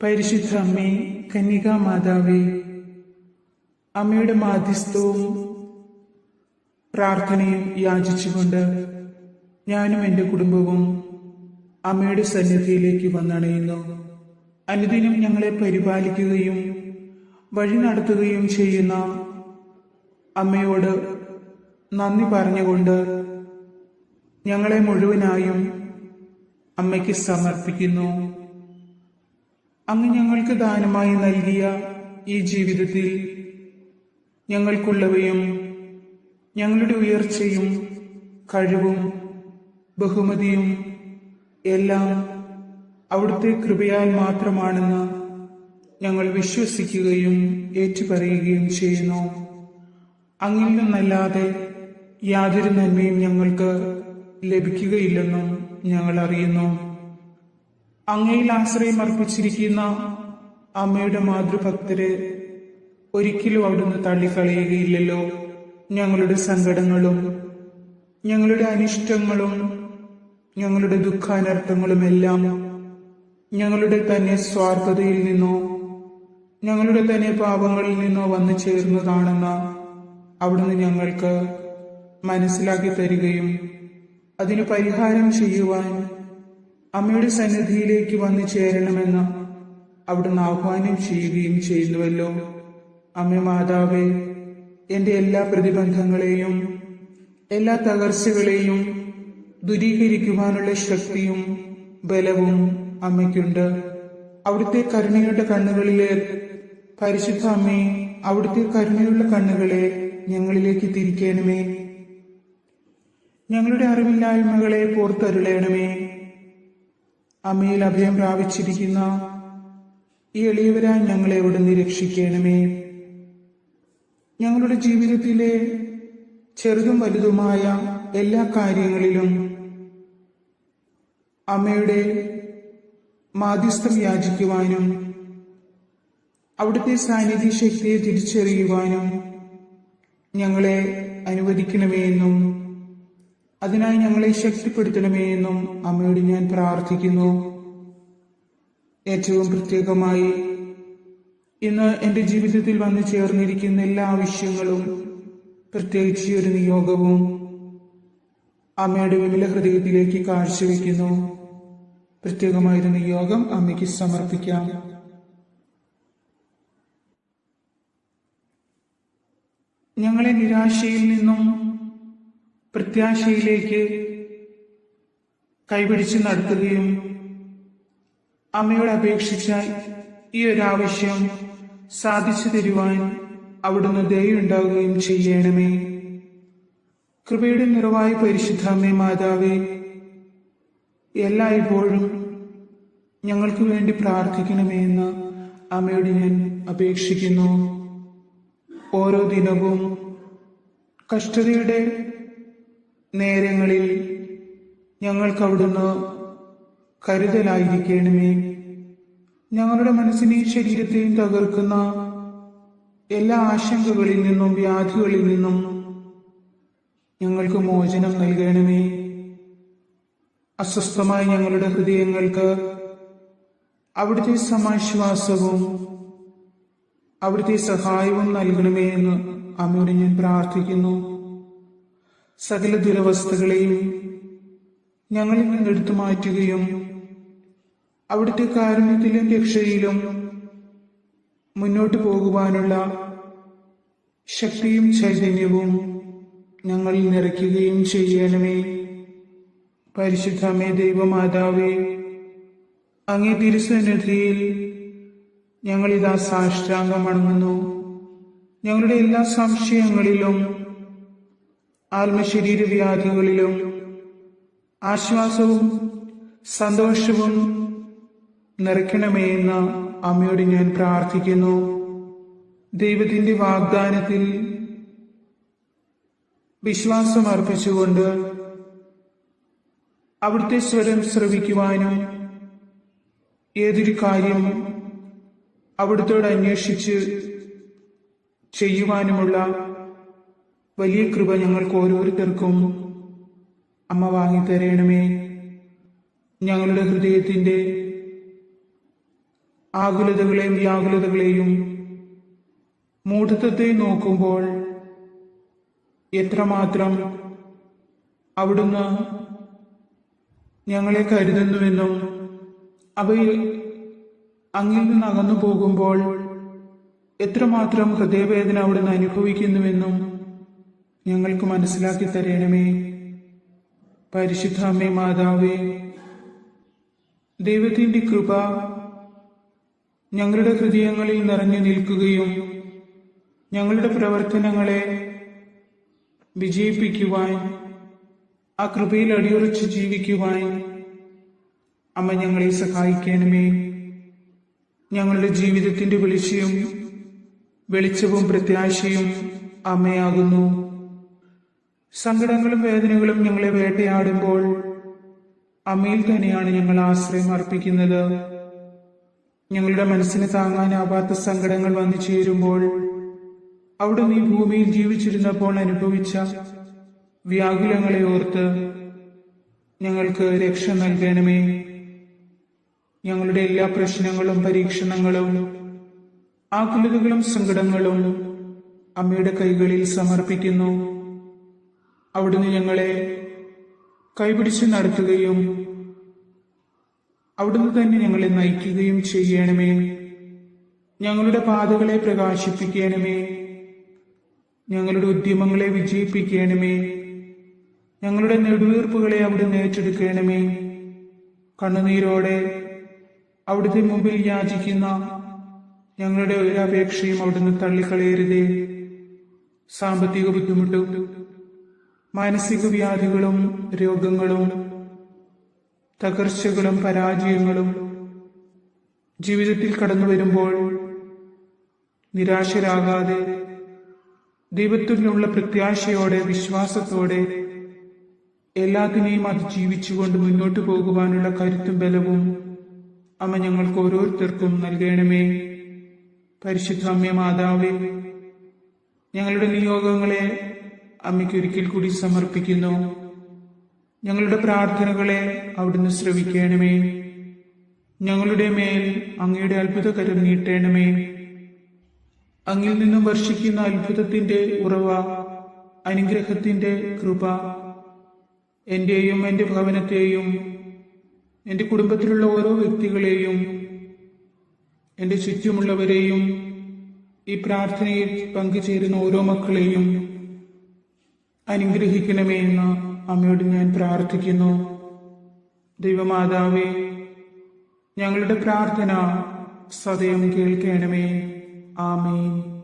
പരിശുദ്ധ അമ്മേ, കന്യകാ മാതാവേ, അമ്മയുടെ മാധ്യസ്ഥവും പ്രാർത്ഥനയും യാചിച്ചുകൊണ്ട് ഞാനും എൻ്റെ കുടുംബവും അമ്മയുടെ സന്നിധിയിലേക്ക് വന്നണയുന്നു. അനുദിനം ഞങ്ങളെ പരിപാലിക്കുകയും വഴി നടത്തുകയും ചെയ്യുന്ന അമ്മയോട് നന്ദി പറഞ്ഞുകൊണ്ട് ഞങ്ങളെ മുഴുവനായും അമ്മയ്ക്ക് സമർപ്പിക്കുന്നു. അങ്ങ് ഞങ്ങൾക്ക് ദാനമായി നൽകിയ ഈ ജീവിതത്തിൽ ഞങ്ങൾക്കുള്ളവയും ഞങ്ങളുടെ ഉയർച്ചയും കഴിവും ബഹുമതിയും എല്ലാം അവിടുത്തെ കൃപയാൽ മാത്രമാണെന്ന് ഞങ്ങൾ വിശ്വസിക്കുകയും ഏറ്റുപറയുകയും ചെയ്യുന്നു. അങ്ങിൽ നിന്നല്ലാതെ യാതൊരു നന്മയും ഞങ്ങൾക്ക് ലഭിക്കുകയില്ലെന്നും ഞങ്ങൾ അറിയുന്നു. അങ്ങയിൽ ആശ്രയം അർപ്പിച്ചിരിക്കുന്ന അമ്മയുടെ മാതൃഭക്തരെ ഒരിക്കലും അവിടുന്ന് തള്ളിക്കളയുകയില്ലല്ലോ. ഞങ്ങളുടെ സങ്കടങ്ങളും ഞങ്ങളുടെ അനിഷ്ടങ്ങളും ഞങ്ങളുടെ ദുഃഖാനർത്ഥങ്ങളുമെല്ലാം ഞങ്ങളുടെ തന്നെ സ്വാർത്ഥതയിൽ നിന്നോ ഞങ്ങളുടെ തന്നെ പാപങ്ങളിൽ നിന്നോ വന്നു ചേർന്നതാണെന്ന് അവിടുന്ന് ഞങ്ങൾക്ക് മനസ്സിലാക്കി തരികയും അതിന് പരിഹാരം ചെയ്യുവാൻ അമ്മയുടെ സന്നിധിയിലേക്ക് വന്നു ചേരണമെന്ന് അവിടുന്ന് ആഹ്വാനം ചെയ്യുകയും ചെയ്യുന്നുവല്ലോ. അമ്മ മാതാവേ, എൻ്റെ എല്ലാ പ്രതിബന്ധങ്ങളെയും എല്ലാ തകർച്ചകളെയും ദൂരീകരിക്കുവാനുള്ള ശക്തിയും ബലവും അമ്മയ്ക്കുണ്ട്. അവിടുത്തെ കരുണയുടെ കണ്ണുകളിലെ പരിശുദ്ധ അമ്മേ, അവിടുത്തെ കരുണയുള്ള കണ്ണുകളെ ഞങ്ങളിലേക്ക് തിരിക്കണമേ. ഞങ്ങളുടെ അറിവില്ലായ്മകളെ പോർത്തരുളയണമേ. അമ്മയിൽ അഭയം പ്രാപിച്ചിരിക്കുന്ന ഈ എളിയവരാൻ ഞങ്ങളെ അവിടുന്ന് രക്ഷിക്കണമേ. ഞങ്ങളുടെ ജീവിതത്തിലെ ചെറുതും വലുതുമായ എല്ലാ കാര്യങ്ങളിലും അമ്മയുടെ മാധ്യസ്ഥം യാചിക്കുവാനും അവിടുത്തെ സാന്നിധ്യ ശക്തിയെ തിരിച്ചറിയുവാനും ഞങ്ങളെ അനുവദിക്കണമേ എന്നും അതിനായി ഞങ്ങളെ ശക്തിപ്പെടുത്തണമേ എന്നും അമ്മയോട് ഞാൻ പ്രാർത്ഥിക്കുന്നു. ഏറ്റവും പ്രത്യേകമായി ഇന്ന് എൻ്റെ ജീവിതത്തിൽ വന്നു ചേർന്നിരിക്കുന്ന എല്ലാ ആവശ്യങ്ങളും, പ്രത്യേകിച്ച് ഒരു നിയോഗവും അമ്മയുടെ വിമല ഹൃദയത്തിലേക്ക് കാഴ്ചവെക്കുന്നു. പ്രത്യേകമായൊരു നിയോഗം അമ്മയ്ക്ക് സമർപ്പിക്കാം. ഞങ്ങളെ നിരാശയിൽ നിന്നും പ്രത്യാശയിലേക്ക് കൈപിടിച്ച് നടത്തുകയും അമ്മയോട് അപേക്ഷിച്ച ഈ ഒരാവശ്യം സാധിച്ചു തരുവാൻ അവിടുന്ന് ദയയുണ്ടാവുകയും ചെയ്യണമേ. കൃപയുടെ നിറവായ പരിശുദ്ധ അമ്മേ മാതാവേ, എല്ലായ്പ്പോഴും ഞങ്ങൾക്ക് വേണ്ടി പ്രാർത്ഥിക്കണമേ എന്ന് അമ്മയോട് ഞാൻ അപേക്ഷിക്കുന്നു. ഓരോ ദിനവും കഷ്ടതയുടെ നേരങ്ങളിൽ ഞങ്ങൾക്ക് അവിടുന്ന് കരുതലായിരിക്കണമേ. ഞങ്ങളുടെ മനസ്സിനെയും ശരീരത്തെയും തകർക്കുന്ന എല്ലാ ആശങ്കകളിൽ നിന്നും വ്യാധികളിൽ നിന്നും ഞങ്ങൾക്ക് മോചനം നൽകണമേ. അസ്വസ്ഥമായ ഞങ്ങളുടെ ഹൃദയങ്ങൾക്ക് അവിടുത്തെ സമാശ്വാസവും അവിടുത്തെ സഹായവും നൽകണമേ എന്ന് അമ്മയോട് ഞാൻ പ്രാർത്ഥിക്കുന്നു. സകല ദുരവസ്ഥകളെയും ഞങ്ങളിൽ നിന്ന് എടുത്തു മാറ്റുകയും അവിടുത്തെ കാരുണ്യത്തിലും രക്ഷയിലും മുന്നോട്ടു പോകുവാനുള്ള ശക്തിയും ചൈതന്യവും ഞങ്ങളിൽ നിറയ്ക്കുകയും ചെയ്യണമേ. പരിശുദ്ധ അമ്മേ ദൈവമാതാവേ, അങ്ങേ തിരുസന്നിധിയിൽ ഞങ്ങളിതാ സാഷ്ടാംഗം വണങ്ങുന്നു. ഞങ്ങളുടെ എല്ലാ സംശയങ്ങളിലും ആത്മശരീര വ്യാധികളിലും ആശ്വാസവും സന്തോഷവും നിറയ്ക്കണമേ എന്ന് അമ്മയോട് ഞാൻ പ്രാർത്ഥിക്കുന്നു. ദൈവത്തിന്റെ വാഗ്ദാനത്തിൽ വിശ്വാസം അർപ്പിച്ചുകൊണ്ട് അവിടുത്തെ സ്വരം ശ്രവിക്കുവാനും ഏതൊരു കാര്യം അവിടുത്തോട് അന്വേഷിച്ച് ചെയ്യുവാനുമുള്ള വലിയ കൃപ ഞങ്ങൾക്ക് ഓരോരുത്തർക്കും അമ്മ വാങ്ങിത്തരണമേ. ഞങ്ങളുടെ ഹൃദയത്തിന്റെ ആകുലതകളെയും വ്യാകുലതകളെയും മൂഢത്വത്തെ നോക്കുമ്പോൾ എത്രമാത്രം അവിടുന്ന് ഞങ്ങളെ കരുതുന്നുവെന്നും അവയിൽ അങ്ങിൽ നിന്ന് അകന്നു പോകുമ്പോൾ എത്രമാത്രം ഹൃദയവേദന അവിടുന്ന് അനുഭവിക്കുന്നുവെന്നും ഞങ്ങൾക്ക് മനസ്സിലാക്കി തരണമേ. പരിശുദ്ധ അമ്മേ മാതാവേ, ദൈവത്തിന്റെ കൃപ ഞങ്ങളുടെ ഹൃദയങ്ങളിൽ നിറഞ്ഞു നിൽക്കുകയും ഞങ്ങളുടെ പ്രവർത്തനങ്ങളെ വിജയിപ്പിക്കുവാൻ, ആ കൃപയിൽ അടിയുറച്ച് ജീവിക്കുവാൻ അമ്മ ഞങ്ങളെ സഹായിക്കണമേ. ഞങ്ങളുടെ ജീവിതത്തിന്റെ വെളിച്ചവും പ്രത്യാശയും അമ്മയാകുന്നു. സങ്കടങ്ങളും വേദനകളും ഞങ്ങളെ വേട്ടയാടുമ്പോൾ അമ്മയിൽ തന്നെയാണ് ഞങ്ങൾ ആശ്രയം അർപ്പിക്കുന്നത്. ഞങ്ങളുടെ മനസ്സിന് താങ്ങാനാവാത്ത സങ്കടങ്ങൾ വന്നു ചേരുമ്പോൾ അവിടുന്ന് ഈ ഭൂമിയിൽ ജീവിച്ചിരുന്നപ്പോൾ അനുഭവിച്ച വ്യാകുലങ്ങളെ ഓർത്ത് ഞങ്ങൾക്ക് രക്ഷ നൽകണമേ. ഞങ്ങളുടെ എല്ലാ പ്രശ്നങ്ങളും പരീക്ഷണങ്ങളും ആകുലതകളും സങ്കടങ്ങളും അമ്മയുടെ കൈകളിൽ സമർപ്പിക്കുന്നു. അവിടുന്ന് ഞങ്ങളെ കൈപിടിച്ച് നടത്തുകയും അവിടുന്ന് തന്നെ ഞങ്ങളെ നയിക്കുകയും ചെയ്യണമേ. ഞങ്ങളുടെ പാതകളെ പ്രകാശിപ്പിക്കണമേ. ഞങ്ങളുടെ ഉദ്യമങ്ങളെ വിജയിപ്പിക്കണമേ. ഞങ്ങളുടെ നെടുവീർപ്പുകളെ അവിടുന്ന് ഏറ്റെടുക്കണമേ. കണ്ണുനീരോടെ അവിടുത്തെ മുമ്പിൽ യാചിക്കുന്ന ഞങ്ങളുടെ ഒരു അപേക്ഷയും അവിടുന്ന് തള്ളിക്കളയരുതേ. സാമ്പത്തിക ബുദ്ധിമുട്ടും മാനസിക വ്യാധികളും രോഗങ്ങളും തകർച്ചകളും പരാജയങ്ങളും ജീവിതത്തിൽ കടന്നു വരുമ്പോൾ നിരാശരാകാതെ ദൈവത്തിനുള്ള പ്രത്യാശയോടെ വിശ്വാസത്തോടെ എല്ലാത്തിനെയും അതിജീവിച്ചുകൊണ്ട് മുന്നോട്ടു പോകുവാനുള്ള കരുത്തും ബലവും അമ്മ ഞങ്ങൾക്ക് ഓരോരുത്തർക്കും നൽകണമേ. പരിശുദ്ധ അമ്മേ മാതാവേ, ഞങ്ങളുടെ നിയോഗങ്ങളെ അമ്മയ്ക്ക് ഒരിക്കൽ കൂടി സമർപ്പിക്കുന്നു. ഞങ്ങളുടെ പ്രാർത്ഥനകളെ അവിടുന്ന് ശ്രവിക്കണമേ. ഞങ്ങളുടെ മേൽ അങ്ങയുടെ അത്ഭുതകരം നീട്ടണമേ. അങ്ങിൽ നിന്നും വർഷിക്കുന്ന അത്ഭുതത്തിന്റെ ഉറവ, അനുഗ്രഹത്തിന്റെ കൃപ എന്റെയും എന്റെ ഭവനത്തെയും എന്റെ കുടുംബത്തിലുള്ള ഓരോ വ്യക്തികളെയും എന്റെ ചുറ്റുമുള്ളവരെയും ഈ പ്രാർത്ഥനയിൽ പങ്കുചേരുന്ന ഓരോ മക്കളെയും അനുഗ്രഹിക്കണമേ എന്ന് അമ്മയോട് ഞാൻ പ്രാർത്ഥിക്കുന്നു. ദൈവമാതാവേ, ഞങ്ങളുടെ പ്രാർത്ഥന സദയം കേൾക്കണമേ. ആമേൻ.